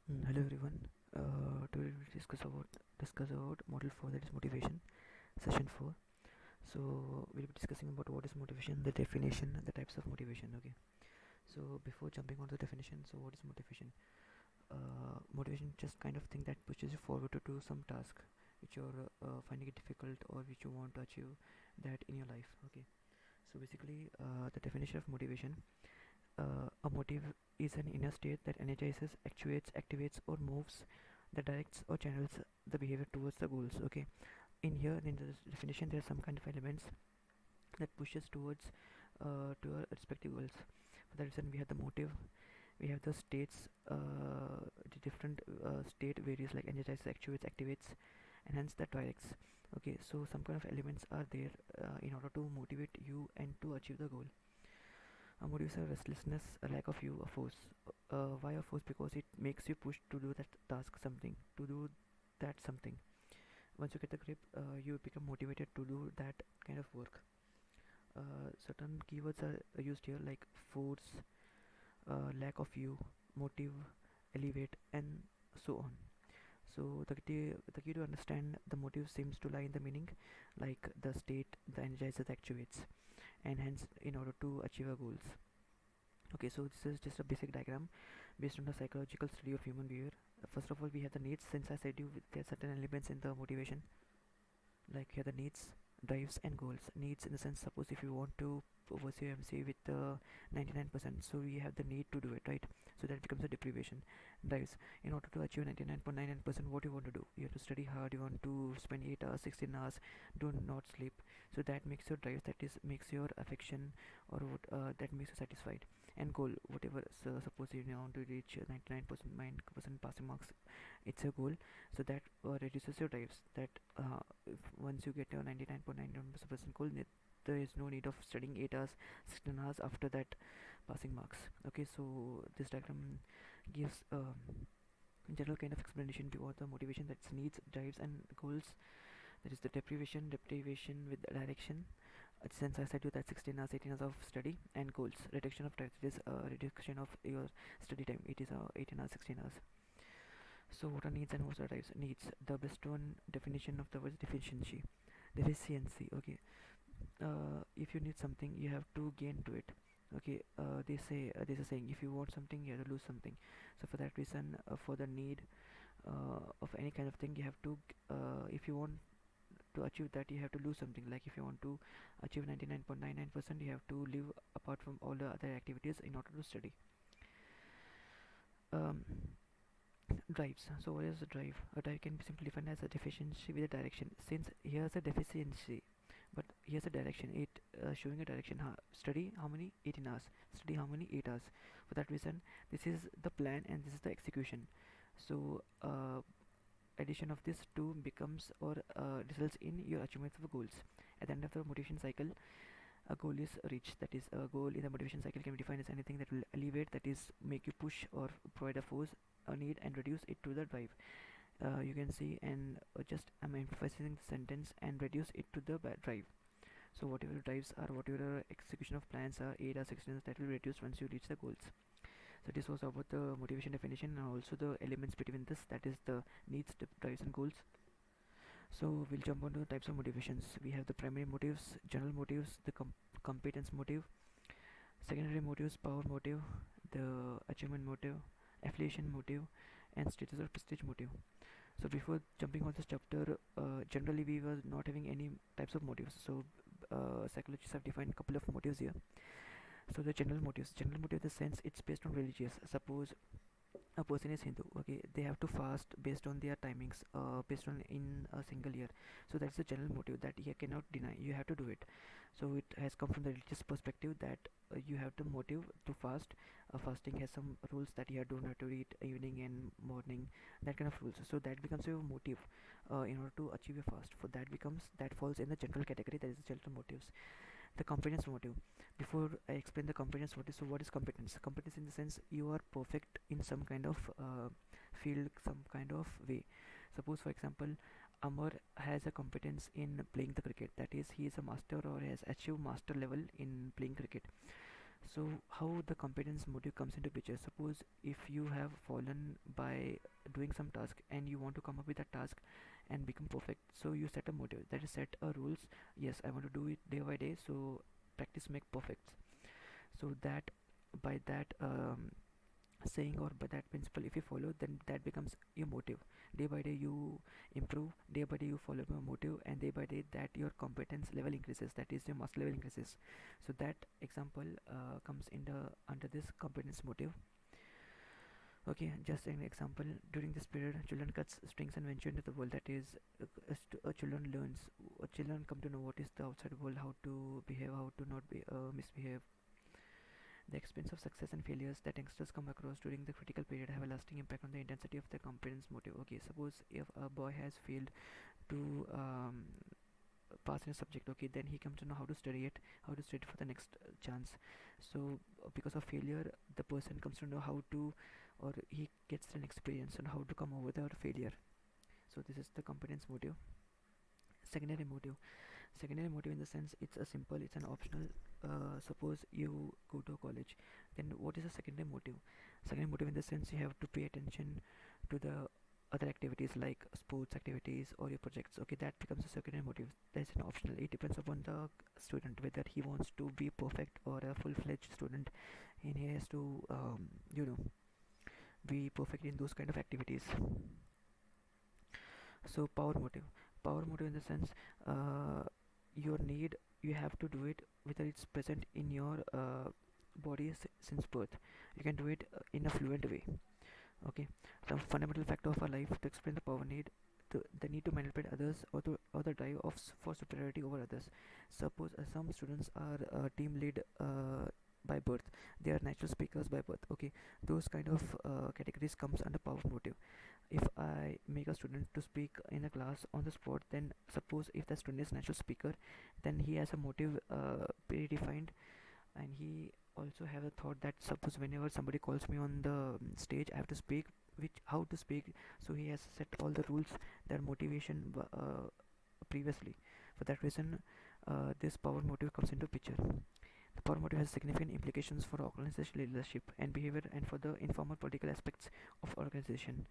Hello everyone. Today we discuss about model 4, that is motivation, session 4. So we'll be discussing about what is motivation, the definition, and the types of motivation. Okay. So before jumping on the definition, so what is motivation? Motivation is just kind of thing that pushes you forward to do some task which you're finding it difficult or which you want to achieve that in your life. Okay. So basically, the definition of motivation: a motive is an inner state that energizes, actuates, activates, or moves, that directs or channels the behavior towards the goals. Okay, in here in the definition, there are some kind of elements that pushes towards to our respective goals. For that reason, we have the motive, we have the states, the different state varies like energizes, actuates, activates, and hence that directs. Okay, so some kind of elements are there in order to motivate you and to achieve the goal. Motives are restlessness, a lack of you, a force. Why a force? Because it makes you push to do that task, something, to do that something. Once you get the grip, you become motivated to do that kind of work. Certain keywords are used here like force, lack of you, motive, elevate, and so on. So the key to understand the motive seems to lie in the meaning, like the state, the energizer, the actuates, and hence in order to achieve our goals. Okay, so this is just a basic diagram based on the psychological study of human behavior. First of all, we have the needs. Since I said you there are certain elements in the motivation, like here the needs, drives, and goals. Needs in the sense, suppose if you want to pursue MCA with 99%, so we have the need to do it, right? So that becomes a deprivation. Drives, in order to achieve 99.99%, what you want to do? You have to study hard. You want to spend 8 hours, 16 hours, do not sleep. So that makes your drives, that is makes your affection, or what that makes you satisfied. And goal, whatever, so suppose you want to reach 99% passing marks, it's a goal. So that reduces your drives, that once you get your 99.99% goal, there is no need of studying 8 hours, 16 hours after that passing marks. Okay, so this diagram gives general kind of explanation about the motivation, that's needs, drives, and goals. That is the deprivation with direction. Since I said you that 16 hours, 18 hours of study, and goals, reduction of time, it is reduction of your study time, it is 18 hours, 16 hours. So what are needs and what are drives? Needs, the best one definition of the word deficiency. Okay, if you need something, you have to gain to it. Okay, they say there's a saying, if you want something, you have to lose something. So for that reason, for the need of any kind of thing, you have to if you want to achieve that, you have to lose something. Like if you want to achieve 99.99%, you have to live apart from all the other activities in order to study. um, Drives. So what is a drive? A drive can be simply defined as a deficiency with a direction. Since here's a deficiency, but here's a direction. It showing a direction. Study how many 18 hours. Study how many 8 hours. For that reason, this is the plan and this is the execution. So addition of this two becomes or results in your achievement of goals. At the end of the motivation cycle, a goal is reached. That is, a goal in the motivation cycle can be defined as anything that will elevate, that is make you push or provide a force, a need, and reduce it to the drive. You can see, and just I'm emphasizing the sentence, and reduce it to the drive. So whatever drives are, whatever execution of plans are, 8 or 16, that will reduce once you reach the goals. So this was about the motivation definition and also the elements between this, that is the needs, the drives, and goals. So we'll jump on to the types of motivations. We have the primary motives, general motives, the competence motive, secondary motives, power motive, the achievement motive, affiliation motive, and status or prestige motive. So before jumping on this chapter, generally we were not having any types of motives. So psychologists have defined a couple of motives here. So the general motive in the sense, it's based on religious. Suppose a person is Hindu, okay, they have to fast based on their timings, based on in a single year. So that's the general motive that you cannot deny, you have to do it. So it has come from the religious perspective that you have to motive to fast. Fasting has some rules that you don't have to eat evening and morning, that kind of rules. So that becomes your motive in order to achieve a fast. For that becomes, that falls in the general category, that is the general motives. The competence motive. Before I explain the competence motive, so what is competence? Competence in the sense, you are perfect in some kind of field, some kind of way. Suppose for example, Amar has a competence in playing the cricket, that is he is a master or has achieved master level in playing cricket. So how the competence motive comes into picture? Suppose if you have fallen by doing some task and you want to come up with a task and become perfect, so you set a motive, that is set a rules. Yes, I want to do it day by day, so practice make perfect. So that by that saying or by that principle, if you follow, then that becomes your motive. Day by day you improve, day by day you follow your motive, and day by day that your competence level increases, that is your master level increases. So that example comes in the under this competence motive. Okay, just an example. During this period, children cuts strings and venture into the world. That is, children learns. Children come to know what is the outside world, how to behave, how to not be misbehave. The experience of success and failures that youngsters come across during the critical period have a lasting impact on the intensity of their competence motive. Okay, suppose if a boy has failed to pass in a subject, okay, then he comes to know how to study it, how to study for the next chance. So because of failure, the person comes to know how to, or he gets an experience on how to come over the failure. So this is the competence motive. Secondary motive. Secondary motive in the sense it's a simple, it's an optional. Suppose you go to college, then what is the secondary motive? Secondary motive in the sense you have to pay attention to the other activities like sports activities or your projects. Okay, that becomes a secondary motive. That's an optional. It depends upon the student whether he wants to be perfect or a full-fledged student, and he has to be perfect in those kind of activities. So power motive in the sense your need, you have to do it whether it's present in your body since birth. You can do it in a fluent way. Okay, some fundamental factor of our life to explain the power need, the need to manipulate others, or the drive of for superiority over others. Suppose some students are team lead by birth, they are natural speakers by birth. Okay, those kind of categories comes under power motive. If I make a student to speak in a class on the spot, then suppose if the student is natural speaker, then he has a motive predefined, and he also have a thought that suppose whenever somebody calls me on the stage, I have to speak, which how to speak. So he has set all the rules, their motivation previously. For that reason, this power motive comes into picture. The power motive has significant implications for organizational leadership and behavior, and for the informal political aspects of organization,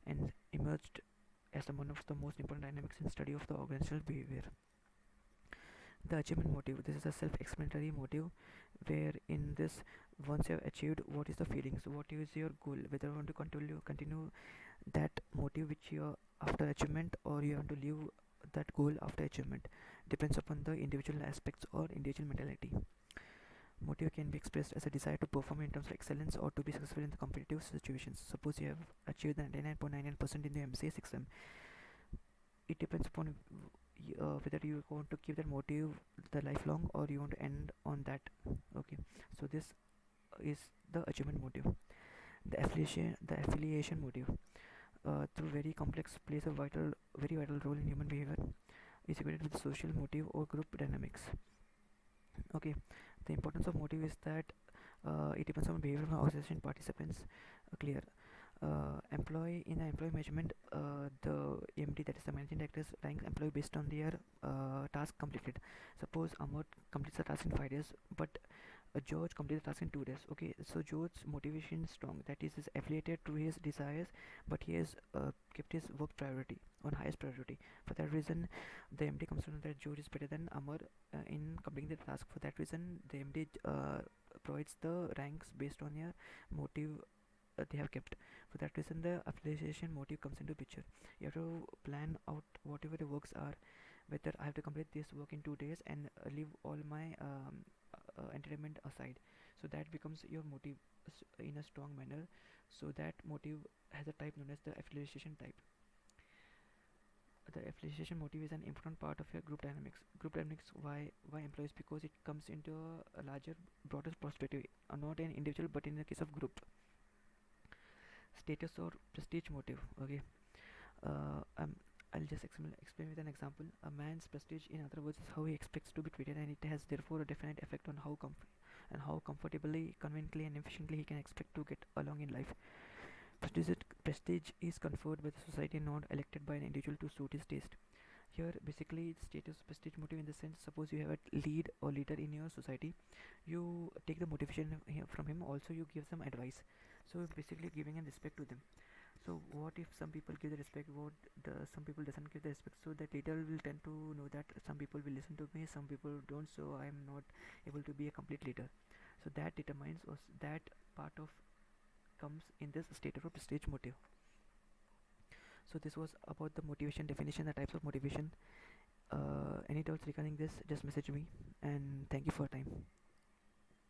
and emerged as one of the most important dynamics in study of the organizational behavior. The achievement motive. This is a self-explanatory motive, where in this, once you have achieved, what is the feeling? So what is your goal? Whether you want to continue that motive which you are after achievement, or you want to leave that goal after achievement, depends upon the individual aspects or individual mentality. Motive can be expressed as a desire to perform in terms of excellence or to be successful in the competitive situations. Suppose you have achieved 99.99% in the MCA exam. It depends upon whether you want to keep that motive the lifelong, or you want to end on that. Okay, so this is the achievement motive. The affiliation motive, through very complex, plays a very vital role in human behavior, is equated with social motive or group dynamics. Okay, the importance of motive is that it depends on behavior of organization participants. Clear. Employee in the employee measurement, the MD, that is the managing director, ranks employee based on their task completed. Suppose Amar completes the task in 5 days, but George completes the task in 2 days. Okay, so George's motivation is strong, that is affiliated to his desires, but he has kept his work priority on highest priority. For that reason, the MD comes to know that George is better than Amar in completing the task. For that reason, the MD provides the ranks based on your motive they have kept. For that reason, the affiliation motive comes into picture. You have to plan out whatever the works are, whether I have to complete this work in 2 days and leave all my entertainment aside. So that becomes your motive in a strong manner. So that motive has a type known as the affiliation type. The affiliation motive is an important part of your group dynamics. Group dynamics, why employees? Because it comes into a larger, broader perspective, not an individual, but in the case of group. Status or prestige motive. Okay, uh, um, I'll just explain with an example. A man's prestige, in other words, is how he expects to be treated, and it has therefore a definite effect on how comfortably, conveniently, and efficiently he can expect to get along in life. Prestige is conferred by the society, not elected by an individual to suit his taste. Here basically the status prestige motive in the sense, suppose you have a lead or leader in your society, you take the motivation from him, also you give some advice, so basically giving a respect to them. So what if some people give the respect, what the some people doesn't give the respect, so that leader will tend to know that some people will listen to me, some people don't, so I am not able to be a complete leader. So that determines, or that part of comes in this state of a prestige motive. So this was about the motivation definition, the types of motivation. Any doubts regarding this, just message me, and thank you for your time.